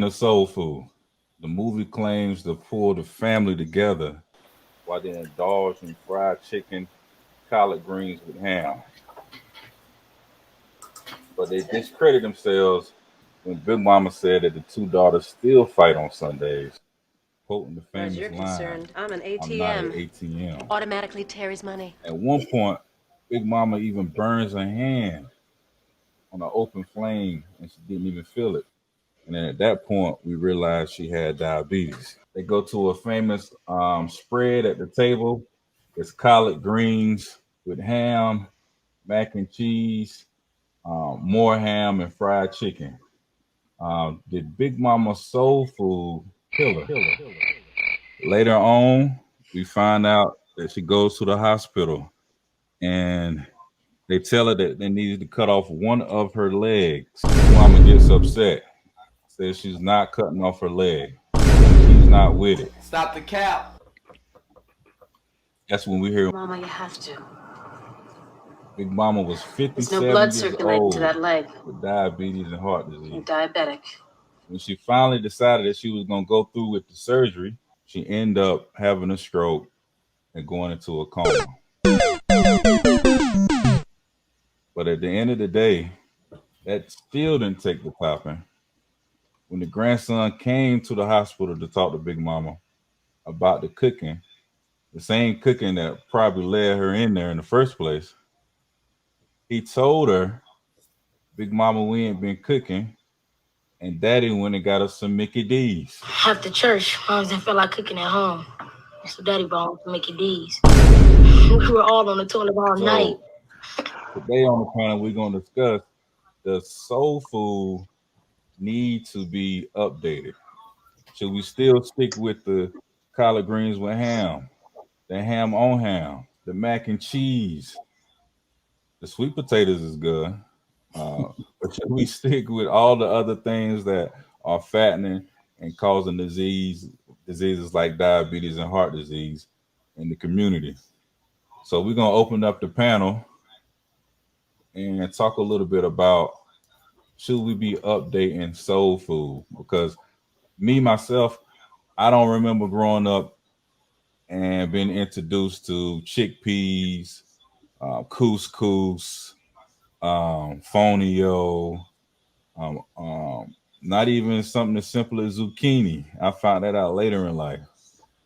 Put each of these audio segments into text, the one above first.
of soul food. The movie claims to pull the family together while they indulge in fried chicken, collard greens with ham. But they discredit themselves when Big Mama said that the two daughters still fight on Sundays, quoting the As far as famous you're line, concerned, I'm an "I'm not an ATM. ATM." Automatically Terry's money. At one point, Big Mama even burns her hand on an open flame and she didn't even feel it. And then at that point, we realized she had diabetes. They go to a famous spread at the table. It's collard greens with ham, mac and cheese, more ham, and fried chicken. Did Big Mama Soul Food kill her? Later on, we find out that she goes to the hospital and they tell her that they needed to cut off one of her legs. Mama gets upset, says she's not cutting off her leg. She's not with it. Stop the cap. That's when we hear Mama, you have to. Big Mama was There's no blood 57 years circulating to that old leg. with diabetes and heart You're disease. diabetic. When she finally decided that she was going to go through with the surgery, she ended up having a stroke and going into a coma. But at the end of the day, that still didn't take the popping. When the grandson came to the hospital to talk to Big Mama about the cooking, the same cooking that probably led her in there in the first place, he told her, "Big Mama, we ain't been cooking, and Daddy went and got us some Mickey D's." After church, moms didn't feel like cooking at home. So Daddy brought home some Mickey D's. We were all on the toilet all night. Today on the panel, we're going to discuss, does soul food need to be updated? Should we still stick with the collard greens with ham, the ham on ham, the mac and cheese? The sweet potatoes is good. But should we stick with all the other things that are fattening and causing diseases like diabetes and heart disease in the community? So we're gonna open up the panel and talk a little bit about, should we be updating soul food? Because me myself, I don't remember growing up and being introduced to chickpeas, couscous, fonio, um, um, not even something as simple as zucchini. I found that out later in life.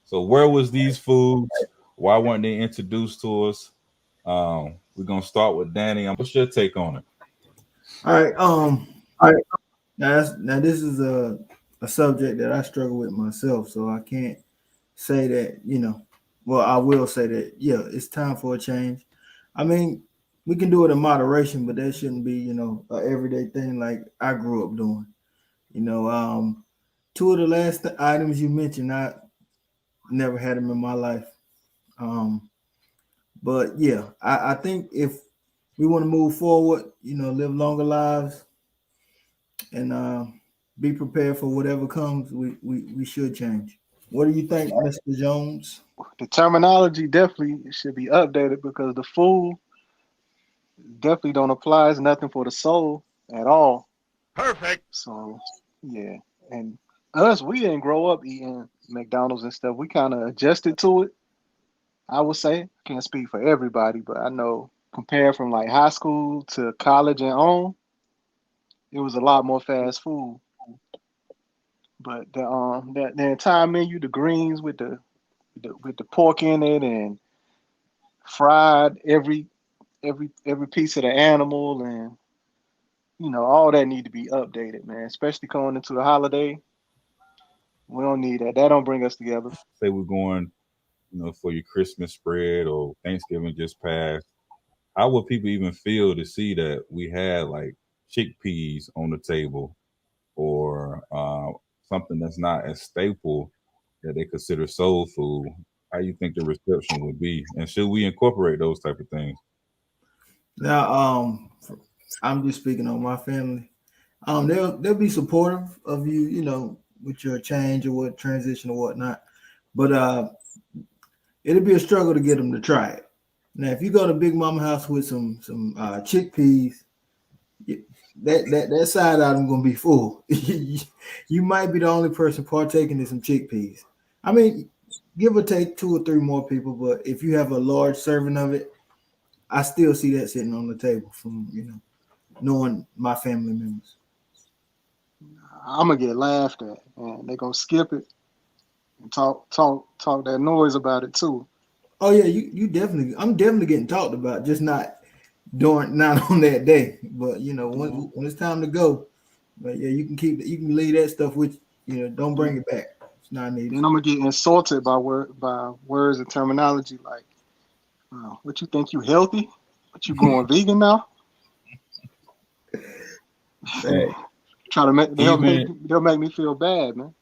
So where was these foods? Why weren't they introduced to us? We're gonna start with Danny. What's your take on it? All right. Now this is a subject that I struggle with myself, so I can't say that, well, I will say that, yeah, it's time for a change. I mean, we can do it in moderation, but that shouldn't be, a everyday thing like I grew up doing. You know, two of the last items you mentioned, I never had them in my life. Um, but yeah, I think if we want to move forward, live longer lives and be prepared for whatever comes, we should change. What do you think, Mr. Jones? The terminology definitely should be updated because the food definitely don't apply. It's nothing for the soul at all. Perfect. So yeah, and us, we didn't grow up eating McDonald's and stuff. We kind of adjusted to it. I would say, can't speak for everybody, but I know compared from like high school to college and on, it was a lot more fast food. But the entire menu, the greens with the pork in it and fried every piece of the animal, and all that need to be updated, man. Especially going into the holiday, we don't need that. That don't bring us together. Say we're going, for your Christmas spread or Thanksgiving just passed. How would people even feel to see that we had like chickpeas on the table or something that's not as staple that they consider soul food? How you think the reception would be, and should we incorporate those type of things? Now, I'm just speaking on my family. They'll be supportive of you, with your change or what transition or whatnot. But it'll be a struggle to get them to try it. Now, if you go to Big Mama house with some chickpeas, that side item gonna be full. You might be the only person partaking in some chickpeas. I mean, give or take 2 or 3 more people, but if you have a large serving of it, I still see that sitting on the table from knowing my family members. I'm gonna get laughed at, and they're gonna skip it and talk that noise about it too. Oh yeah, I'm definitely getting talked about, just not on that day. But when it's time to go, but yeah, you can leave that stuff with don't bring it back. It's not needed. Then I'm gonna get insulted by words and terminology like, "What you think you healthy? What you going vegan now?" Hey, Try to they'll make me feel bad, man.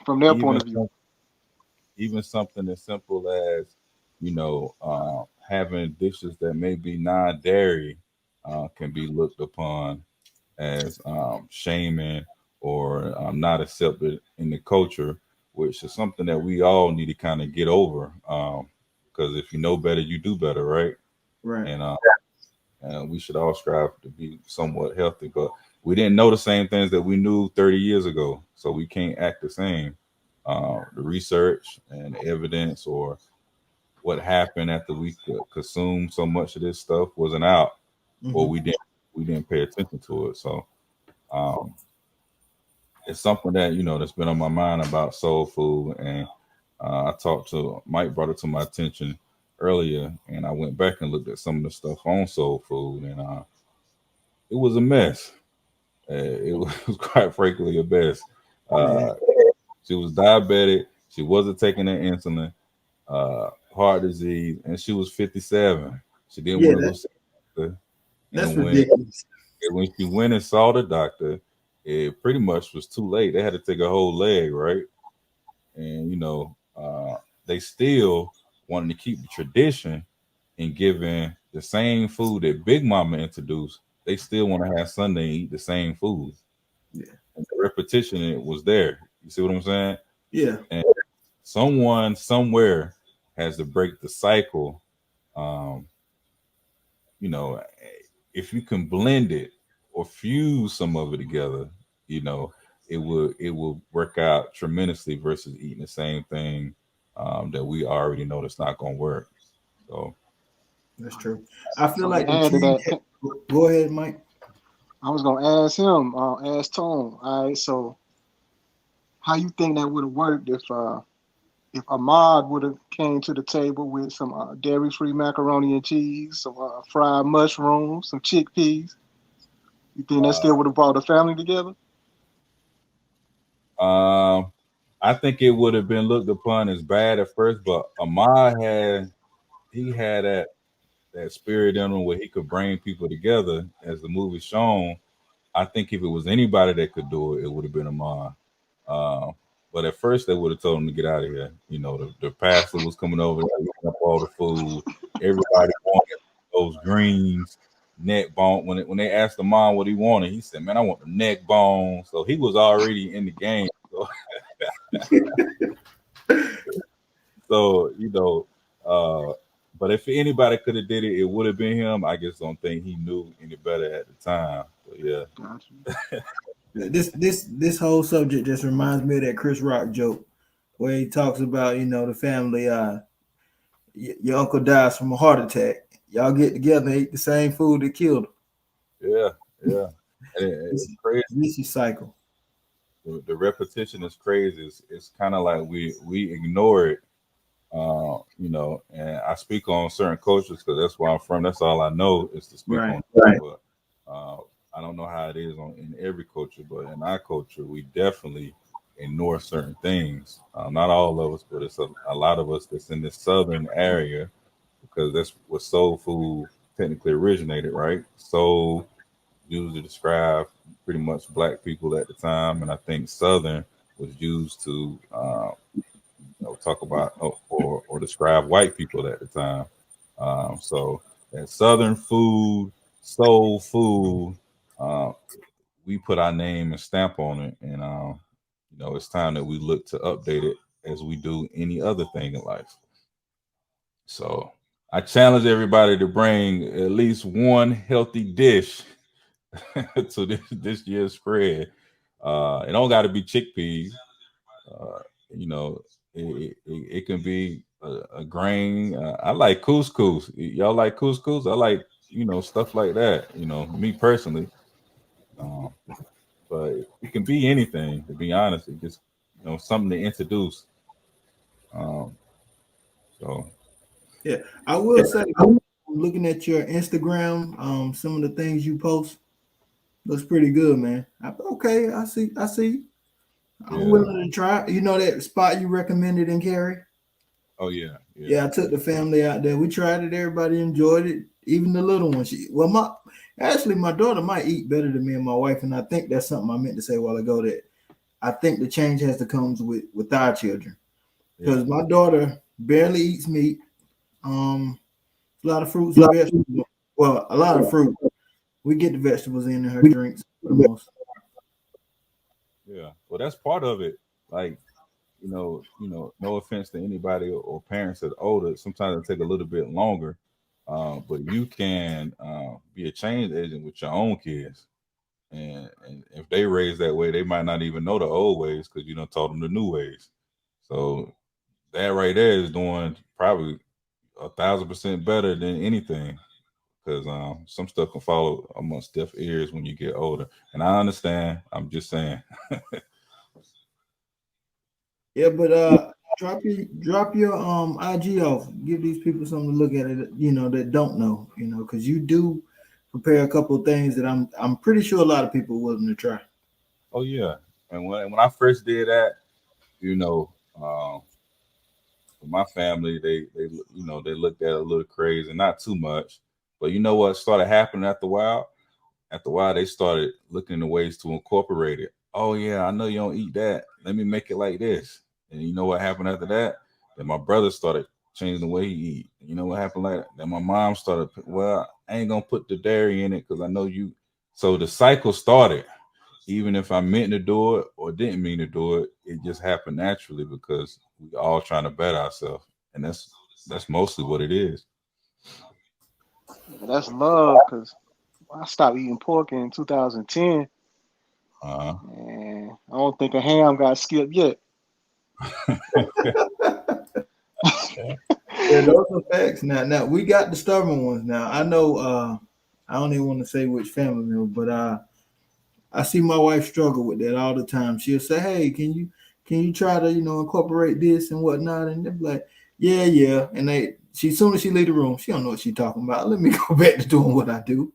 From their point of view. Even something as simple as having dishes that may be non-dairy can be looked upon as shaming or not accepted in the culture, which is something that we all need to kind of get over. Because if you know better, you do better, right? Right. And we should all strive to be somewhat healthy. But we didn't know the same things that we knew 30 years ago, so we can't act the same. The research and the evidence or what happened after we consumed so much of this stuff wasn't out, or we didn't pay attention to it. So it's something that that's been on my mind about soul food, and I talked to Mike, brought it to my attention earlier, and I went back and looked at some of the stuff on soul food, and it was a mess. It was quite frankly a mess. She was diabetic. She wasn't taking her insulin. Heart disease, and she was 57. She didn't want to go see the doctor. That's ridiculous. When she went and saw the doctor, it pretty much was too late. They had to take a whole leg, right? And they still wanted to keep the tradition and giving the same food that Big Mama introduced. They still want to have Sunday and eat the same food. Yeah, and the repetition it was there. You see what I'm saying? Yeah. And someone somewhere has to break the cycle. If you can blend it or fuse some of it together, it will work out tremendously versus eating the same thing that we already know that's not going to work. So that's true. I feel like go ahead, Mike. I was gonna ask him, ask Tone. All right, so how you think that would have worked if Ahmad would have came to the table with some dairy-free macaroni and cheese, some fried mushrooms, some chickpeas? You think that still would have brought the family together? I think it would have been looked upon as bad at first, but Ahmad had that spirit in him where he could bring people together, as the movie shown. I think if it was anybody that could do it, it would have been Ahmad. But at first they would have told him to get out of here. The pastor was coming over, looking up all the food. Everybody wanted those greens, neck bone. When they asked Ahmad what he wanted, he said, "Man, I want the neck bone." So he was already in the game. So, but if anybody could have did it, it would have been him. I just don't think he knew any better at the time. But yeah. This whole subject just reminds me of that Chris Rock joke where he talks about the family. Your uncle dies from a heart attack. Y'all get together and eat the same food that killed him. Yeah. It's crazy. Vicious cycle. The repetition is crazy. It's kind of like we ignore it. And I speak on certain cultures because that's where I'm from. That's all I know is to speak on. Right. But I don't know how it is in every culture, but in our culture, we definitely ignore certain things. Not all of us, but it's a lot of us that's in the southern area because that's where soul food technically originated, right? Soul used to describe pretty much black people at the time, and I think southern was used to talk about or describe white people at the time. So that southern food, soul food, we put our name and stamp on it, and it's time that we look to update it as we do any other thing in life. So I challenge everybody to bring at least one healthy dish to this year's spread. It don't got to be chickpeas. You know, it can be a grain. I like couscous. Y'all like couscous? I like, stuff like that. Me personally. Um, but it can be anything. To be honest, it just something to introduce. Um, so Yeah, I will say, looking at your Instagram, some of the things you post looks pretty good, man. Okay, I see. I'm yeah. willing to try. You know that spot you recommended in Cary? Oh yeah. Yeah, I took the family out there. We tried it. Everybody enjoyed it. Even the little one. My daughter might eat better than me and my wife, and I think that's something I meant to say a while ago. That I think the change has to come with our children, because my daughter barely eats meat. A lot of fruits and vegetables. Well, a lot of fruit. We get the vegetables in her drinks for the most. Yeah. Well, that's part of it. Like, no offense to anybody or parents that are older. Sometimes it take a little bit longer, but you can be a change agent with your own kids, and if they raise that way, they might not even know the old ways because you don't taught them the new ways. So that right there is doing probably 1,000% better than anything, because some stuff can follow amongst deaf ears when you get older. And I understand. I'm just saying. Yeah, but drop your IG off. Give these people something to look at it, that don't know, because you do prepare a couple of things that I'm pretty sure a lot of people are willing to try. Oh yeah. And when I first did that, um, for my family, they looked at it a little crazy, not too much. But you know what started happening after a while? After a while, they started looking into ways to incorporate it. Oh yeah, I know you don't eat that. Let me make it like this. And you know what happened after that? Then my brother started changing the way he eat. You know what happened like that? Then my mom started, well, I ain't gonna put the dairy in it because I know you. So the cycle started. Even if I meant to do it or didn't mean to do it, it just happened naturally because we all trying to better ourselves. And that's mostly what it is. That's love, because I stopped eating pork in 2010, Uh-huh. and I don't think a ham got skipped yet. Yeah, those are facts. Now we got the stubborn ones. Now I know. I don't even want to say which family member, but I see my wife struggle with that all the time. She'll say, "Hey, can you try to incorporate this and whatnot?" And they're like, "Yeah." And soon as she leave the room, she don't know what she's talking about. Let me go back to doing what I do.